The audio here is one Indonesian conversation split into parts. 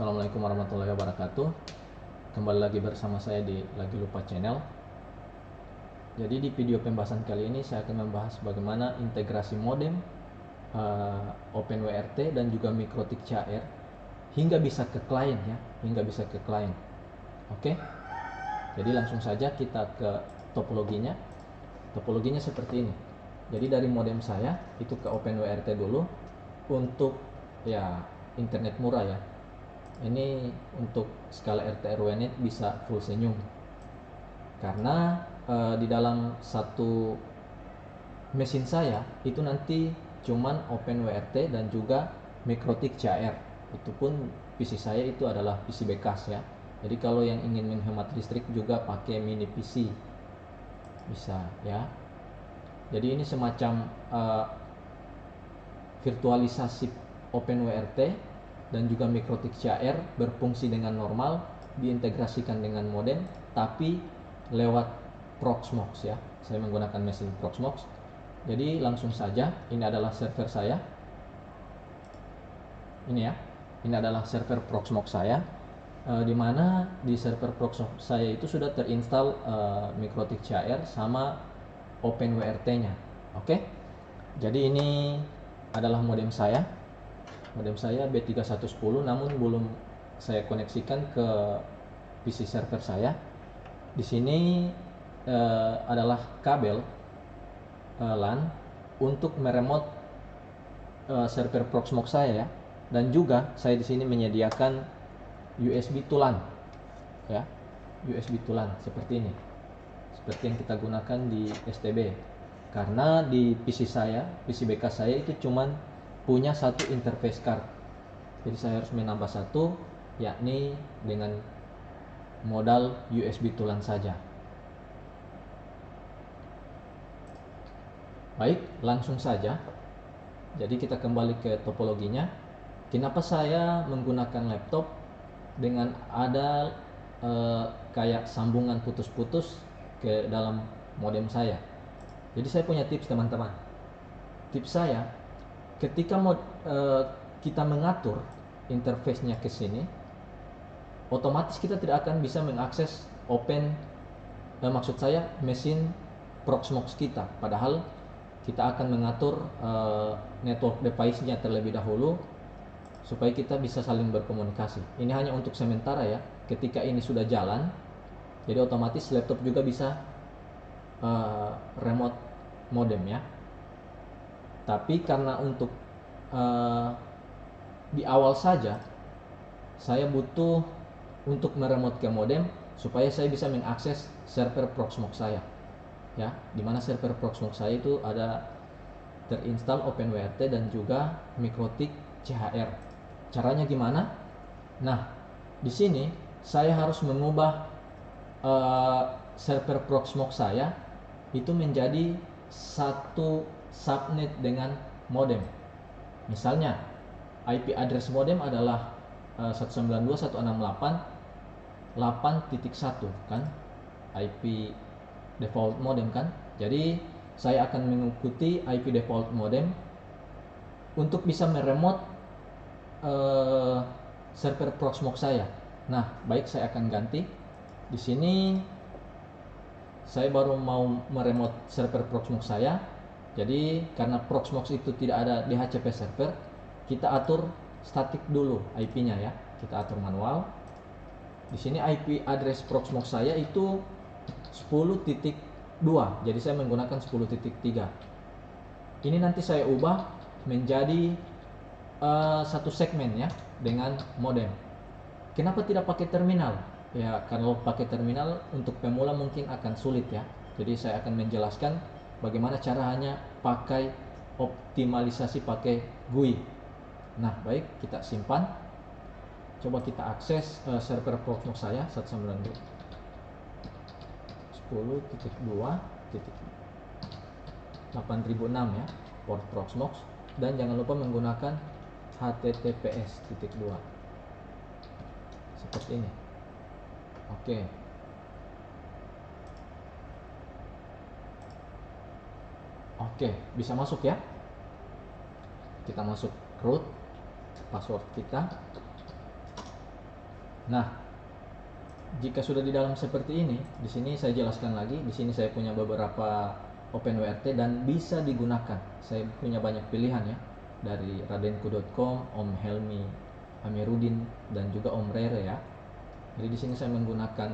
Assalamualaikum warahmatullahi wabarakatuh. Kembali lagi bersama saya di Lagi Lupa Channel. Jadi di video pembahasan kali ini saya akan membahas bagaimana integrasi modem, OpenWRT dan juga MikroTik CHR hingga bisa ke klien ya, hingga bisa ke klien. Oke. Jadi langsung saja kita ke topologinya. Topologinya seperti ini. Jadi dari modem saya itu ke OpenWRT dulu untuk ya internet murah ya. Ini untuk skala RT RW-nya bisa full senyum karena di dalam satu mesin saya itu nanti cuman OpenWRT dan juga MikroTik CHR. Itu pun PC saya itu adalah PC bekas ya. Jadi kalau yang ingin menghemat listrik juga pakai mini PC bisa ya. Jadi ini semacam virtualisasi OpenWRT dan juga MikroTik CHR berfungsi dengan normal, diintegrasikan dengan modem, tapi lewat Proxmox ya. Saya menggunakan mesin Proxmox. Jadi langsung saja, ini adalah server saya. Ini ya, ini adalah server Proxmox saya. Di mana di server Proxmox saya itu sudah terinstall MikroTik CHR sama OpenWRT-nya. Oke. Jadi ini adalah modem saya. Modem saya B3110 namun belum saya koneksikan ke PC server saya. Di sini adalah kabel LAN untuk meremote server Proxmox saya ya. Dan juga saya di sini menyediakan USB to LAN ya. USB to LAN seperti ini. Seperti yang kita gunakan di STB. Karena di PC saya, PC bekas saya itu cuman punya satu interface card. Jadi saya harus menambah satu, yakni dengan modal USB to LAN saja. Baik, langsung saja. Jadi kita kembali ke topologinya. Kenapa saya menggunakan laptop dengan ada kayak sambungan putus-putus ke dalam modem saya? Jadi saya punya tips teman-teman. Tips saya, ketika kita mengatur interface-nya ke sini, otomatis kita tidak akan bisa mengakses maksud saya mesin Proxmox kita. Padahal kita akan mengatur network device-nya terlebih dahulu supaya kita bisa saling berkomunikasi. Ini hanya untuk sementara ya. Ketika ini sudah jalan, jadi otomatis laptop juga bisa remote modem ya. Tapi karena untuk di awal saja saya butuh untuk meremote ke modem supaya saya bisa mengakses server Proxmox saya ya, dimana server Proxmox saya itu ada terinstall OpenWRT dan juga MikroTik CHR. Caranya gimana? Nah, di sini saya harus mengubah server Proxmox saya itu menjadi satu subnet dengan modem. Misalnya IP address modem adalah 192.168.8.1 kan, IP default modem kan. Jadi saya akan mengikuti IP default modem untuk bisa meremote server Proxmox saya. Nah, baik, saya akan ganti. Di sini saya baru mau meremote server Proxmox saya. Jadi karena Proxmox itu tidak ada DHCP server, kita atur statik dulu IP-nya ya. Kita atur manual. Di sini IP address Proxmox saya itu 10.2. Jadi saya menggunakan 10.3. Ini nanti saya ubah menjadi satu segmen ya dengan modem. Kenapa tidak pakai terminal? Ya, kalau pakai terminal untuk pemula mungkin akan sulit ya. Jadi saya akan menjelaskan bagaimana caranya pakai optimalisasi pakai GUI. Nah, baik, kita simpan. Coba kita akses server Proxmox saya 192.10.2.8006 ya, port Proxmox, dan jangan lupa menggunakan HTTPS://. Seperti ini. Oke. Oke, bisa masuk ya. Kita masuk root, password kita. Nah, jika sudah di dalam seperti ini, di sini saya jelaskan lagi. Di sini saya punya beberapa OpenWRT dan bisa digunakan. Saya punya banyak pilihan ya, dari radenku.com, Om Helmi Amiruddin, dan juga Om Rere ya. Jadi di sini saya menggunakan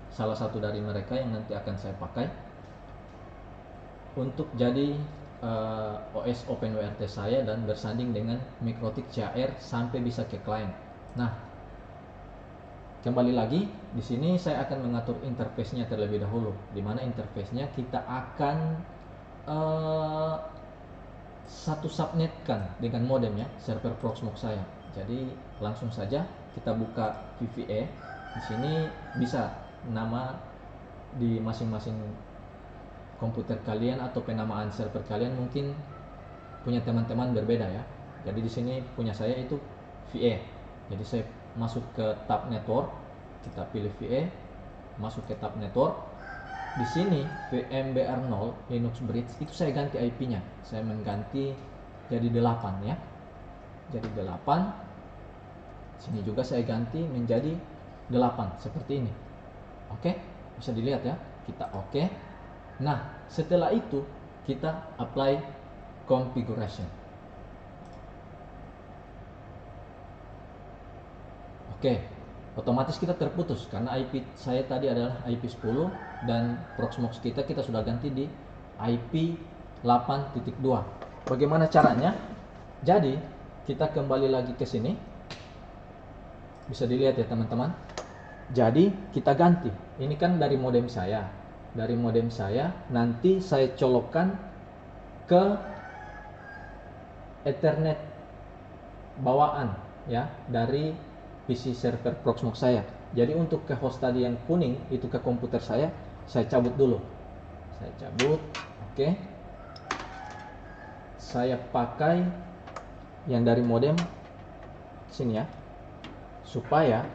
salah satu dari mereka yang nanti akan saya pakai untuk jadi OS OpenWRT saya dan bersanding dengan MikroTik CHR sampai bisa ke klien. Nah, kembali lagi di sini saya akan mengatur interface-nya terlebih dahulu, di mana interface-nya kita akan satu subnetkan dengan modem ya, server Proxmox saya. Jadi langsung saja kita buka VVA. Di sini bisa nama di masing-masing komputer kalian atau penamaan server kalian mungkin punya teman-teman berbeda ya. Jadi di sini punya saya itu VA. Jadi saya masuk ke tab network, kita pilih VA, masuk ke tab network. Di sini VMBR0 Linux Bridge itu saya ganti IP-nya. Saya mengganti jadi 8 ya. Jadi 8. Sini juga saya ganti menjadi 8 seperti ini. Oke, bisa dilihat ya. Kita oke. Nah, setelah itu kita apply configuration. Oke, otomatis kita terputus karena IP saya tadi adalah IP 10 dan Proxmox kita sudah ganti di IP 8.2. Bagaimana caranya? Jadi, kita kembali lagi ke sini. Bisa dilihat ya teman-teman. Jadi, kita ganti. Ini kan dari modem saya. Dari modem saya nanti saya colokkan ke Ethernet bawaan ya dari PC server Proxmox saya. Jadi untuk ke host tadi yang kuning itu ke komputer saya cabut dulu. Saya cabut, oke. Saya pakai yang dari modem sini ya. Supaya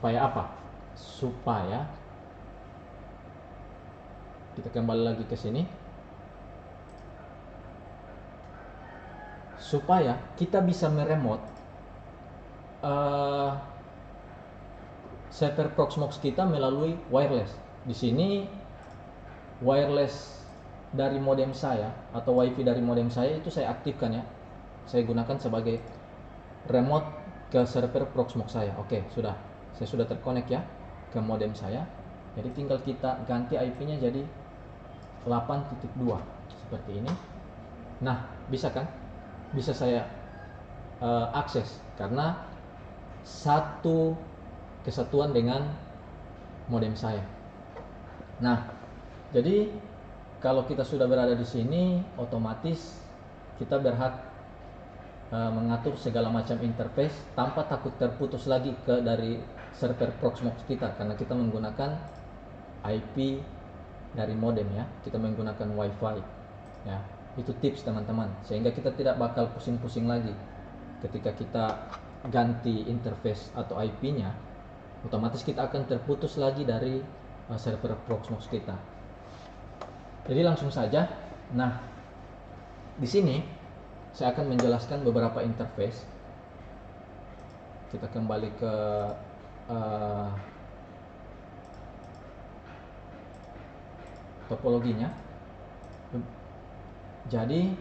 apa? Supaya kita kembali lagi ke sini. Supaya kita bisa meremote server Proxmox kita melalui wireless. Di sini wireless dari modem saya atau wifi dari modem saya itu saya aktifkan ya. Saya gunakan sebagai remote ke server Proxmox saya. Oke, sudah. Saya sudah terkonek ya ke modem saya. Jadi tinggal kita ganti IP-nya jadi 8.2 seperti ini. Nah, bisa kan? Bisa saya akses karena satu kesatuan dengan modem saya. Nah, jadi kalau kita sudah berada di sini, otomatis kita berhak mengatur segala macam interface tanpa takut terputus lagi dari server Proxmox kita karena kita menggunakan IP dari modem ya. Kita menggunakan WiFi ya. Itu tips teman-teman, sehingga kita tidak bakal pusing-pusing lagi ketika kita ganti interface atau IP-nya. Otomatis kita akan terputus lagi dari server Proxmox kita. Jadi langsung saja. Nah, di sini saya akan menjelaskan beberapa interface. Kita kembali ke topologinya. Jadi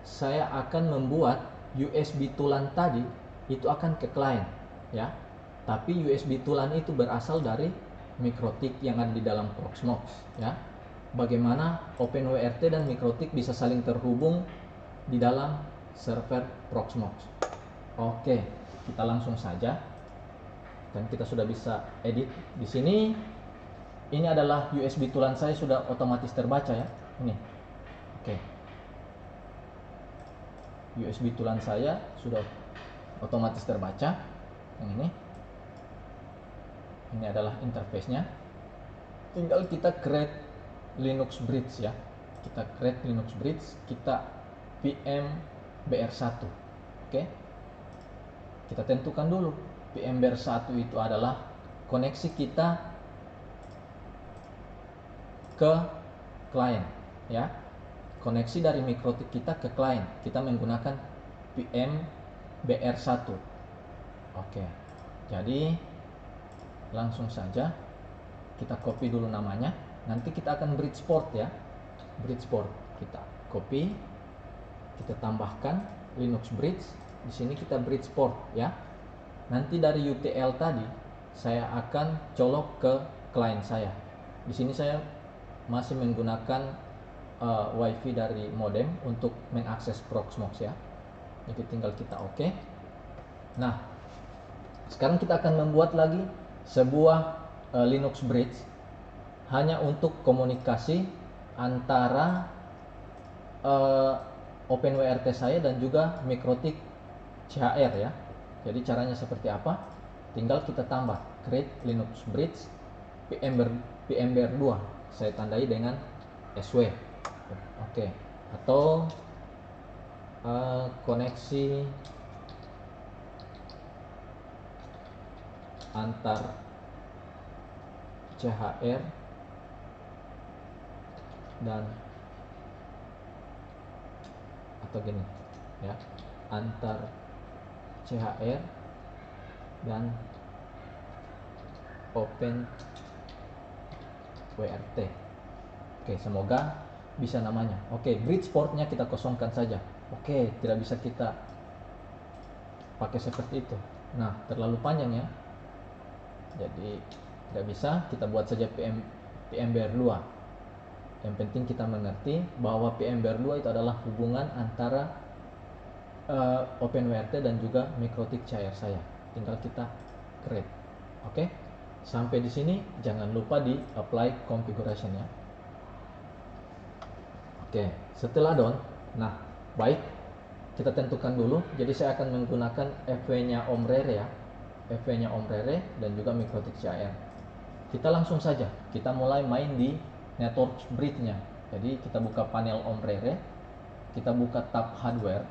saya akan membuat USB tulan tadi itu akan ke klien ya. Tapi USB tulan itu berasal dari MikroTik yang ada di dalam Proxmox ya. Bagaimana OpenWRT dan MikroTik bisa saling terhubung di dalam server Proxmox. Oke, kita langsung saja. Dan kita sudah bisa edit di sini. Ini adalah USB tulan saya sudah otomatis terbaca ya. Ini. Oke. USB tulan saya sudah otomatis terbaca. Yang ini. Ini adalah interface-nya. Tinggal kita create Linux Bridge ya. Kita create Linux Bridge, kita PMBR1. Oke. Kita tentukan dulu PMBR1 itu adalah koneksi kita ke klien ya. Koneksi dari MikroTik kita ke klien. Kita menggunakan PMBR1. Oke, jadi langsung saja kita copy dulu namanya. Nanti kita akan Bridgeport ya. Bridgeport kita copy, kita tambahkan Linux Bridge. Di sini kita Bridgeport ya. Nanti dari UTL tadi saya akan colok ke klien saya. Di sini saya masih menggunakan WiFi dari modem untuk mengakses Proxmox ya. Jadi tinggal kita oke. Nah, sekarang kita akan membuat lagi sebuah Linux Bridge hanya untuk komunikasi antara OpenWRT saya dan juga Mikrotik CHR ya. Jadi caranya seperti apa? Tinggal kita tambah create Linux Bridge VMware 2. Saya tandai dengan SW. Oke. Atau koneksi antar CHR dan atau gini ya, antar CHR dan Open WRT. Oke, semoga bisa namanya. Oke, Bridgeportnya kita kosongkan saja. Oke, tidak bisa kita pakai seperti itu. Nah, terlalu panjang ya. Jadi tidak bisa, kita buat saja VMware 2. Yang penting kita mengerti bahwa VMware 2 itu adalah hubungan antara OpenWRT dan juga Mikrotik CHR saya. Tinggal kita create. Oke. Sampai di sini jangan lupa di apply configuration ya. Oke, setelah done, nah baik, kita tentukan dulu. Jadi saya akan menggunakan FW-nya Om Rere ya, FW-nya Om Rere dan juga Mikrotik CHR. Kita langsung saja, kita mulai main di network bridge-nya. Jadi kita buka panel Om Rere, kita buka tab hardware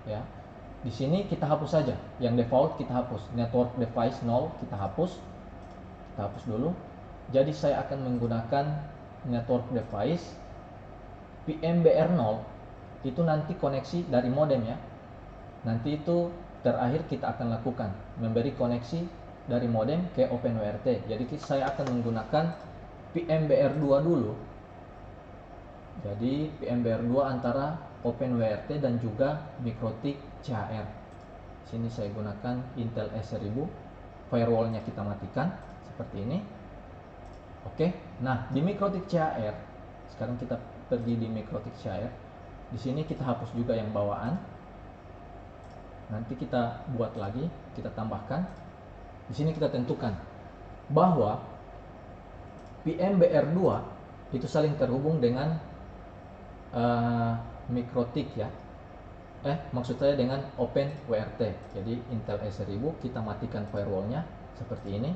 ya. Di sini kita hapus saja, yang default kita hapus, network device 0 kita hapus dulu. Jadi saya akan menggunakan network device VMware 0 itu nanti koneksi dari modem ya. Nanti itu terakhir kita akan lakukan memberi koneksi dari modem ke OpenWRT. Jadi saya akan menggunakan VMware 2 dulu. Jadi VMware 2 antara OpenWRT dan juga Mikrotik CHR. Sini saya gunakan Intel S1000. Firewallnya kita matikan seperti ini. Oke. Nah, di Mikrotik CHR sekarang kita pergi di Mikrotik CHR. Di sini kita hapus juga yang bawaan. Nanti kita buat lagi, kita tambahkan. Di sini kita tentukan bahwa VMware 2 itu saling terhubung dengan Mikrotik ya. Maksud saya dengan OpenWRT. Jadi Intel S1000 kita matikan firewallnya seperti ini.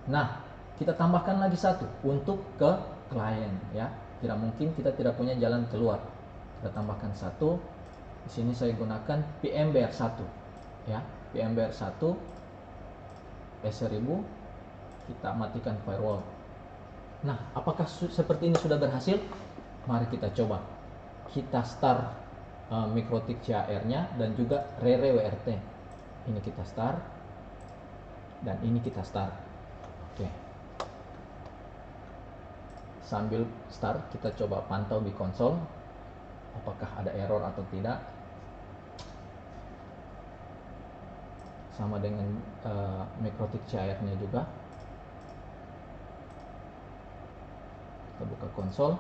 Nah, kita tambahkan lagi satu untuk ke klien ya. Tidak mungkin kita tidak punya jalan keluar. Kita tambahkan satu. Di sini saya gunakan VMware 1 ya. VMware 1 S1000 kita matikan firewall. Nah, apakah seperti ini sudah berhasil? Mari kita coba. Kita start Mikrotik CHR-nya dan juga Rere WRT. Ini kita start dan ini kita start. Oke. Sambil start kita coba pantau di konsol apakah ada error atau tidak. Sama dengan Mikrotik CHR-nya juga. Kita buka konsol.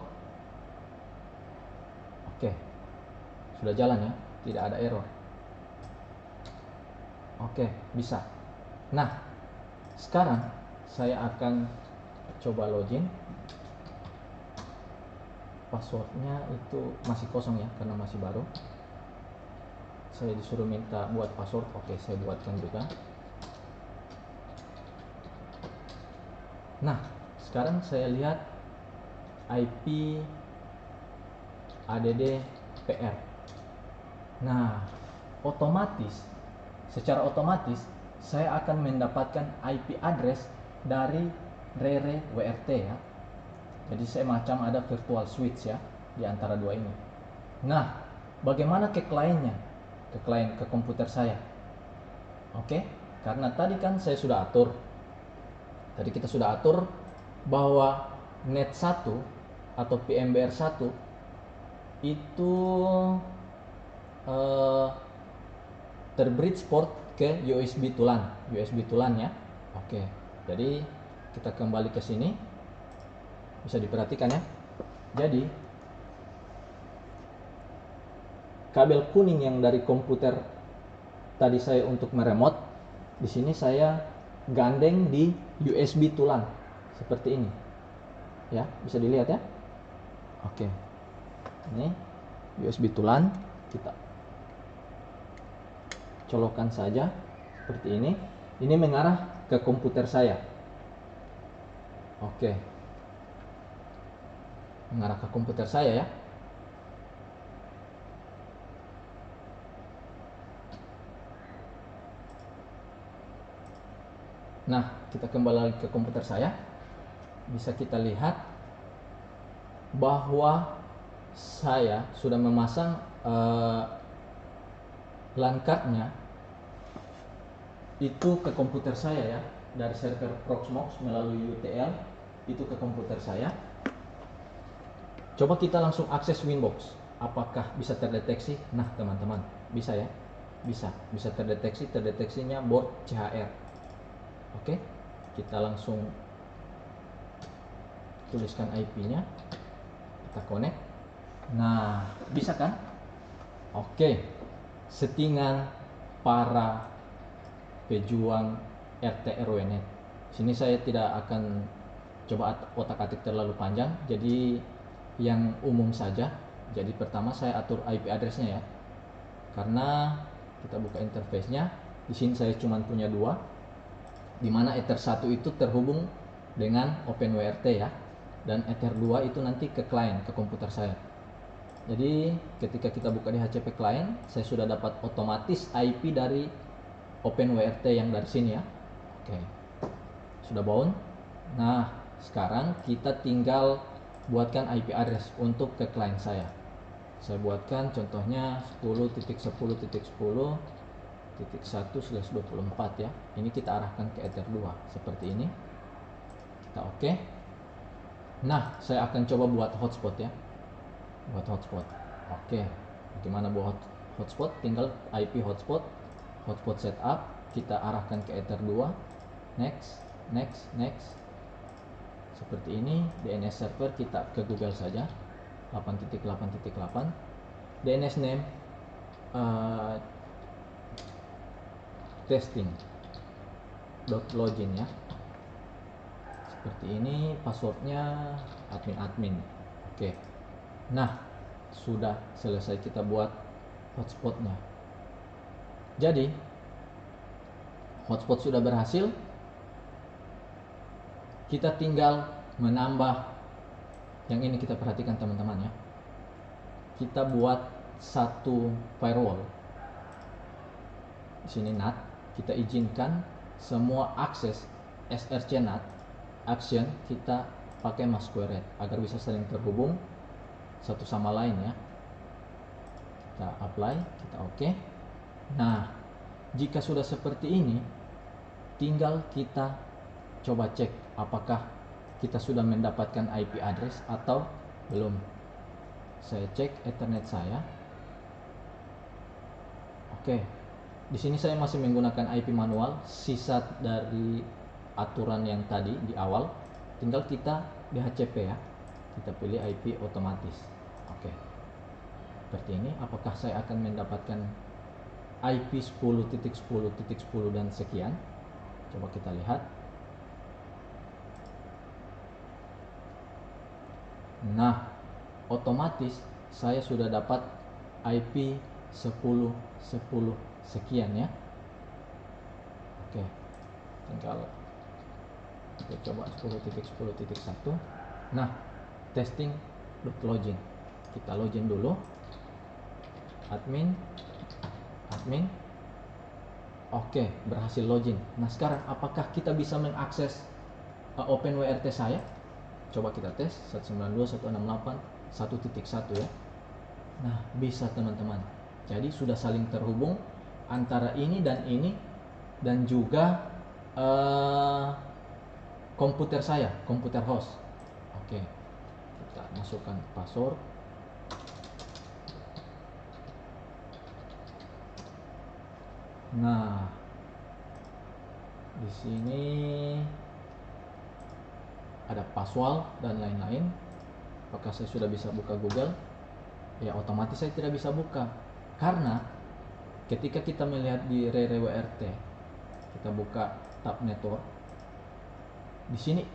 Oke. Sudah jalan ya, tidak ada error. Oke, bisa. Nah, sekarang saya akan coba login. Passwordnya itu masih kosong ya, karena masih baru. Saya disuruh minta buat password. Oke, saya buatkan juga. Nah, sekarang saya lihat IP add PR. Nah, secara otomatis saya akan mendapatkan IP address dari Rere WRT ya. Jadi saya macam ada virtual switch ya di antara dua ini. Nah, bagaimana ke kliennya? Ke komputer saya. Oke. Karena tadi kan saya sudah atur, tadi kita sudah atur bahwa net 1 atau PMBR 1 itu terbridge port ke USB tulan ya. Oke, jadi kita kembali ke sini, bisa diperhatikan ya. Jadi kabel kuning yang dari komputer tadi saya untuk meremote, di sini saya gandeng di USB tulan seperti ini ya, bisa dilihat ya. Oke, ini USB tulan, kita colokkan saja seperti ini mengarah ke komputer saya. Oke, mengarah ke komputer saya ya. Nah, kita kembali lagi ke komputer saya. Bisa kita lihat bahwa saya sudah memasang LAN card-nya itu ke komputer saya ya, dari server Proxmox melalui UTL itu ke komputer saya. Coba kita langsung akses Winbox, apakah bisa terdeteksi? Nah teman-teman, bisa ya, bisa terdeteksinya board CHR. Oke, kita langsung tuliskan IP-nya, kita connect. Nah, bisa kan? Oke, settingan para pejuang RT RW-net. Sini saya tidak akan coba otak-atik terlalu panjang, jadi yang umum saja. Jadi pertama saya atur IP address-nya ya. Karena kita buka interface-nya, di sini saya cuma punya 2. Di mana Ether 1 itu terhubung dengan OpenWRT ya. Dan Ether 2 itu nanti ke client, ke komputer saya. Jadi ketika kita buka di HCP client, saya sudah dapat otomatis IP dari OpenWRT yang dari sini ya. Oke, sudah bound. Nah, sekarang kita tinggal buatkan IP address untuk ke client saya. Saya buatkan contohnya 10.10.10.1/24 ya. Ini kita arahkan ke Ether 2 seperti ini. Kita oke. Nah, saya akan coba buat hotspot ya. Buat hotspot. Oke. Bagaimana buat hotspot? Tinggal IP hotspot setup, kita arahkan ke Ether 2. Next. Seperti ini. DNS server kita ke Google saja. 8.8.8. DNS name testing.login ya. Seperti ini. Passwordnya admin. Oke. Nah, sudah selesai kita buat hotspotnya. Jadi hotspot sudah berhasil. Kita tinggal menambah yang ini, kita perhatikan teman-teman ya. Kita buat satu firewall. Di sini NAT, kita izinkan semua akses SRC NAT action kita pakai masquerade agar bisa saling terhubung satu sama lain ya. Kita apply, kita oke. Nah, jika sudah seperti ini, tinggal kita coba cek apakah kita sudah mendapatkan IP address atau belum. Saya cek Ethernet saya. Oke. Di sini saya masih menggunakan IP manual, sisa dari aturan yang tadi di awal. Tinggal kita di HCP ya. Kita pilih IP otomatis. Oke. Seperti ini. Apakah saya akan mendapatkan IP 10.10.10 dan sekian? Coba kita lihat. Nah, otomatis saya sudah dapat IP 10.10 sekian ya. Oke, tinggal kita coba 10.10.1. Nah, testing.login. Kita login dulu. Admin. Oke, berhasil login. Nah, sekarang apakah kita bisa mengakses OpenWRT saya? Coba kita tes 192.168.1.1 ya. Nah, bisa teman-teman. Jadi sudah saling terhubung antara ini dan ini dan juga komputer saya, komputer host. Oke, kita masukkan password. Nah, di sini ada password dan lain-lain. Apakah saya sudah bisa buka Google? Ya, otomatis saya tidak bisa buka karena ketika kita melihat di RereWRT, kita buka tab network. Di sini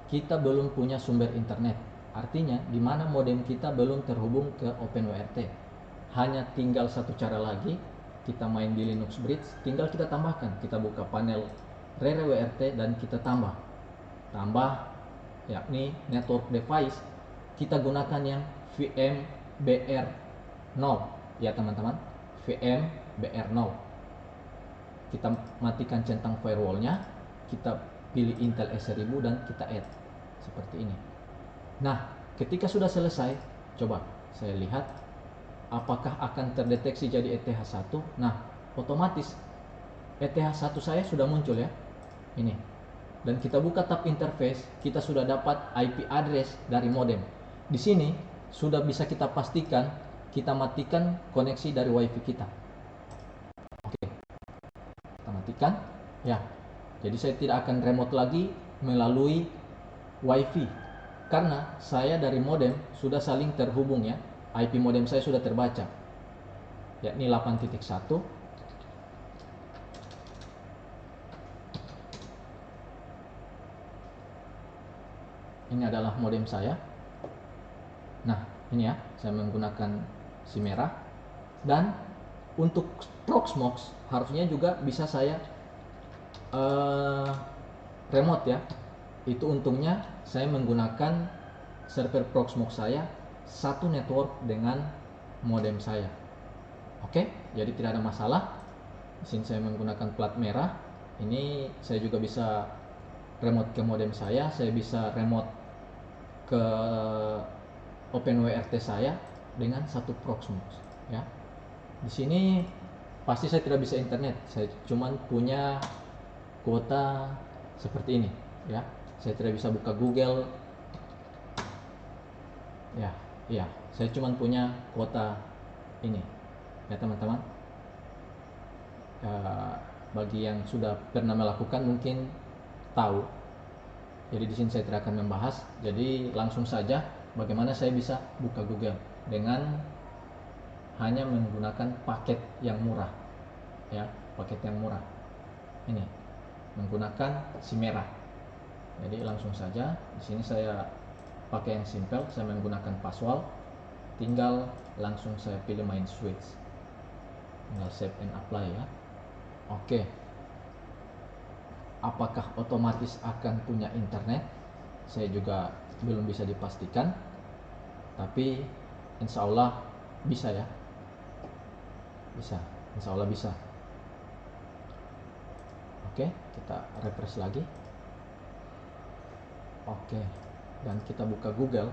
kita belum punya sumber internet. Artinya di mana modem kita belum terhubung ke OpenWRT. Hanya tinggal satu cara lagi, kita main di Linux Bridge, tinggal kita tambahkan. Kita buka panel RereWRT dan kita tambah yakni network device. Kita gunakan yang VMBR0 ya teman-teman, VMBR0. Kita matikan centang firewallnya, kita pilih Intel S1000 dan kita add seperti ini. Nah, ketika sudah selesai, coba saya lihat apakah akan terdeteksi jadi ETH1. Nah, otomatis ETH1 saya sudah muncul ya, ini. Dan kita buka tab interface, kita sudah dapat IP address dari modem. Di sini sudah bisa kita pastikan kita matikan koneksi dari WiFi kita. Oke, kita matikan ya. Jadi saya tidak akan remote lagi melalui WiFi karena saya dari modem sudah saling terhubung ya. IP modem saya sudah terbaca, yakni 8.1. Ini adalah modem saya. Nah, ini ya, saya menggunakan SIM merah. Dan untuk Proxmox harusnya juga bisa saya remote ya. Itu untungnya saya menggunakan server Proxmox saya satu network dengan modem saya. Oke, jadi tidak ada masalah. Di sini saya menggunakan plat merah. Ini saya juga bisa remote ke modem saya bisa remote ke OpenWRT saya dengan satu Proxmox ya. Di sini pasti saya tidak bisa internet. Saya cuman punya kuota seperti ini ya. Saya tidak bisa buka Google. Ya, iya, saya cuman punya kuota ini. Ya teman-teman. Bagi yang sudah pernah melakukan mungkin tahu. Jadi di sini saya tidak akan membahas. Jadi langsung saja bagaimana saya bisa buka Google dengan hanya menggunakan paket yang murah. Ya, paket yang murah. Ini menggunakan SIM merah. Jadi langsung saja di sini saya pakai yang simple, saya menggunakan password. Tinggal langsung saya pilih main switch. Tinggal save and apply ya. Oke. Apakah otomatis akan punya internet? Saya juga belum bisa dipastikan. Tapi insya Allah bisa ya. Bisa, insya Allah bisa. Oke, kita refresh lagi. Oke, dan kita buka Google.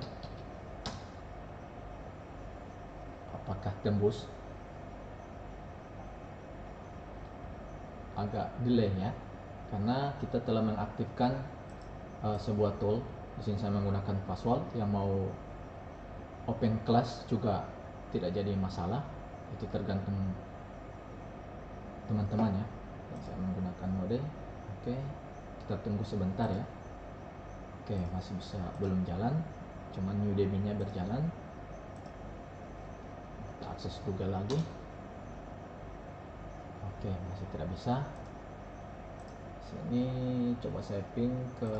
Apakah tembus? Agak delay ya, karena kita telah mengaktifkan sebuah tool. Di sini saya menggunakan password. Yang mau open class juga tidak jadi masalah. Itu tergantung teman-teman ya. Dan saya menggunakan mode. Oke, kita tunggu sebentar ya. Oke, masih bisa, belum jalan. Cuman Udemy-nya berjalan. Kita akses Google lagi. Oke, masih tidak bisa. Sini coba saya ping ke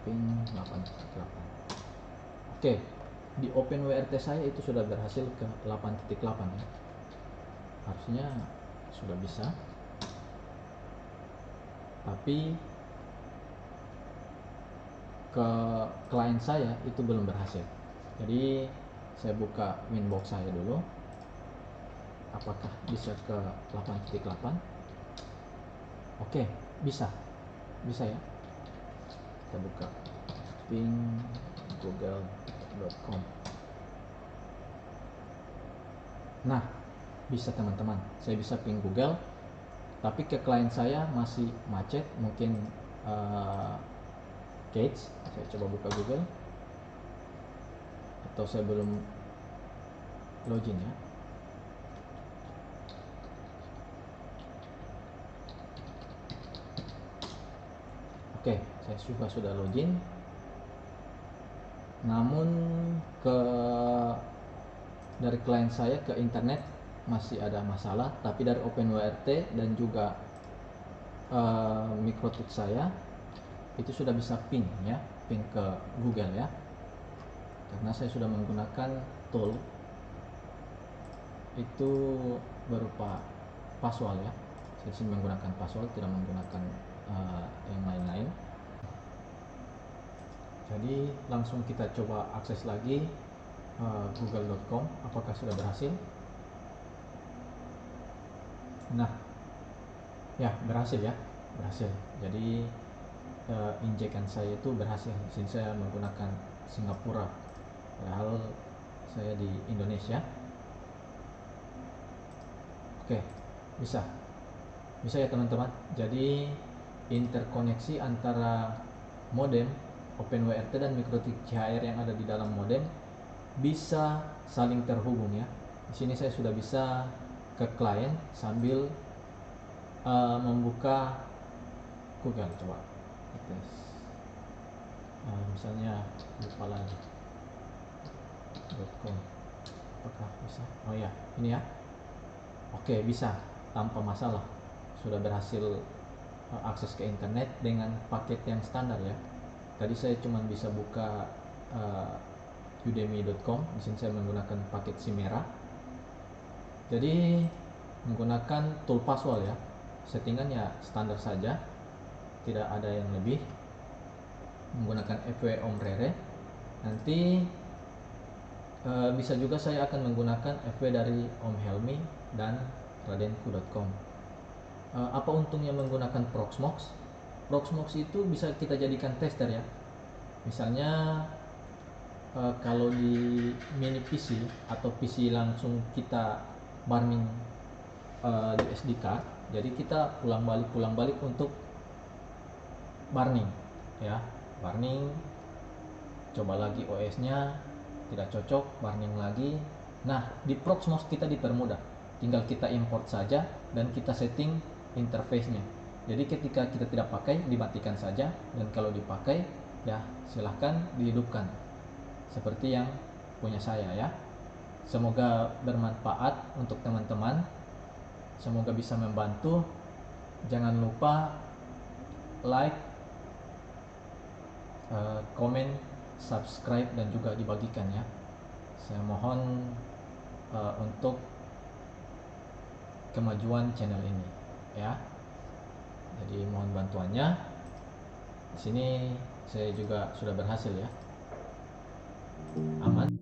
ping 8.8. Oke, di OpenWRT saya itu sudah berhasil ke 8.8 ya. Harusnya sudah bisa. Tapi ke klien saya itu belum berhasil. Jadi saya buka Winbox saya dulu. Apakah bisa ke 8.8? Oke, bisa. Bisa ya. Kita buka ping google.com. Nah, bisa teman-teman, saya bisa ping Google, tapi ke klien saya masih macet, mungkin Gates. Saya coba buka Google, atau saya belum login ya. Oke, saya juga sudah login. Namun ke dari klien saya ke internet masih ada masalah, tapi dari OpenWRT dan juga Mikrotik saya itu sudah bisa ping ya, ping ke Google ya. Karena saya sudah menggunakan tool itu berupa password ya. Saya sini menggunakan password, tidak menggunakan yang lain-lain. Jadi langsung kita coba akses lagi google.com, apakah sudah berhasil. Nah ya, berhasil ya, berhasil. Jadi injekan saya itu berhasil. Sini saya menggunakan Singapura, padahal saya di Indonesia. Oke, bisa bisa ya teman-teman. Jadi interkoneksi antara modem OpenWRT dan Mikrotik CHR yang ada di dalam modem bisa saling terhubung ya. Di sini saya sudah bisa ke klien sambil membuka Google. Coba tes misalnya lupa lagi .com, apakah bisa? Oh ya, ini ya. Oke, bisa tanpa masalah. Sudah berhasil akses ke internet dengan paket yang standar ya. Tadi saya cuma bisa buka udemy.com. Di sini saya menggunakan paket SIM merah. Jadi menggunakan tool password ya. Settingannya standar saja, tidak ada yang lebih. Menggunakan FW Om Rere. Nanti bisa juga saya akan menggunakan FW dari Om Helmi dan radenku.com. Apa untungnya menggunakan Proxmox? Proxmox itu bisa kita jadikan tester ya. Misalnya kalau di mini PC atau PC langsung kita farming di SD card, jadi kita pulang balik untuk burning ya, burning, coba lagi OS-nya tidak cocok, burning lagi. Nah, di Proxmox kita dipermudah, tinggal kita import saja dan kita setting interface-nya. Jadi ketika kita tidak pakai, dimatikan saja, dan kalau dipakai ya silahkan dihidupkan seperti yang punya saya ya. Semoga bermanfaat untuk teman-teman, semoga bisa membantu. Jangan lupa like, komen, subscribe, dan juga dibagikan ya. Saya mohon untuk kemajuan channel ini ya. Jadi mohon bantuannya. Di sini saya juga sudah berhasil ya, aman.